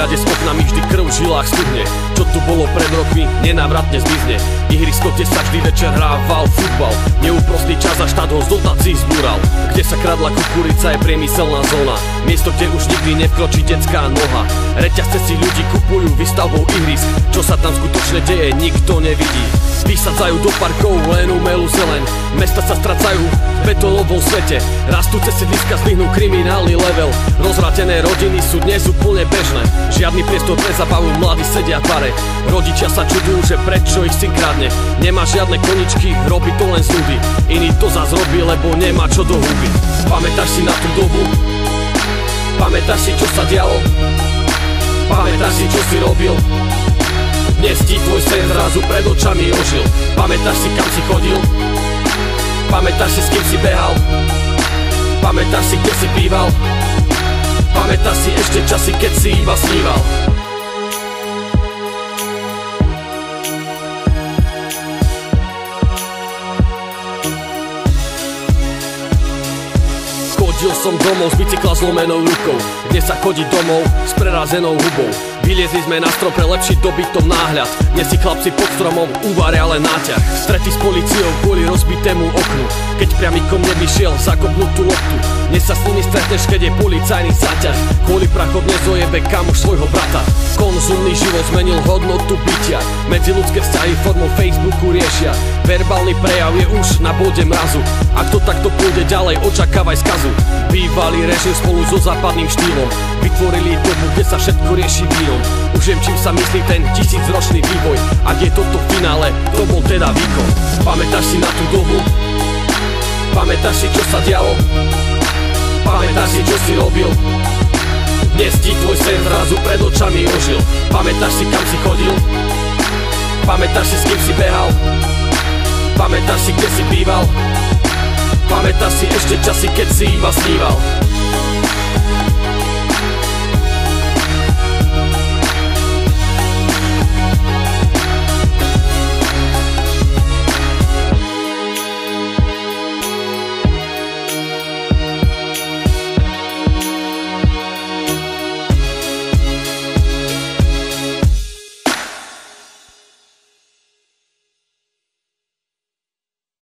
Všade s oknami vždy krv v žilách studne. Čo tu bolo pred rokmi, nenávratne zmizne. Ihrisko, kde sa vždy večer hrával futbal. Neúprostný čas a štát ho z dotácií zbúral. Kde sa kradla kukurica je priemyselná zóna. Miesto, kde už nikdy nevkročí detská noha. Reťazce si ľudí kupujú výstavbou ihrisk. Čo sa tam skutočne deje, nikto nevidí. Vysadzajú do parkov len umelú zeleň. Mesta sa stracajú v betonovom svete. Rastúce sídliska zdvihnú kriminálny level. Rozvrátené rodiny sú dnes úplne bežné. Žiadny priestor pre zabavu, mladí sedia v bare. Rodičia sa čudujú, že prečo ich syn kradne. Nemá žiadne koničky, robí to len z nudy. Iný to zas robí, lebo nemá čo do huby. Pamätáš si na tú dobu? Pamätáš si, čo sa dialo? Pamätáš si, čo si robil? Dnes ti tvoj sen zrazu pred očami ožil. Pamätáš si, kam si chodil? Pamätáš si, s kým si behal? Pamätáš si, kde si býval? Pamätáš si ešte časy, keď si iba sníval? Chodil som domov z bicykla zlomenou rukou. Dnes sa chodí domov s prerazenou hubou. Vyliezli sme na strop pre lepší dobytom náhľad. Dnes si chlapci pod stromom uvaria len náťah. Strety s políciou kvôli rozbitému oknu. Keď priamikom nevyšiel zakopnúť tú loptu. Dnes sa s nimi stretneš, keď je policajný záťah. Kvôli prachov dnes ojebe kamoš svojho brata. Konzumný život zmenil hodnotu bytia. Medziľudské vzťahy formou Facebooku riešia. Verbálny prejav je už na bode mrazu. Ak to takto pôjde ďalej, očakávaj skazu. Bývalý režim spolu so západným štýlom vytvorili dobu, kde sa všetko rieši vínom. Už viem, čím sa myslí ten tisícročný vývoj. Ak je toto v finále, to bol teda výkon. Pamätáš si na tú dobu? Pamätáš si, čo sa dialo? Pamätáš si, čo si robil? Dnes ti tvoj sen zrazu pred očami ožil. Pamätáš si, kam si chodil? Pamätáš si, s kým si behal? Pamätáš si, kde si býval? Pamätáš si ešte časy, keď si iba sníval?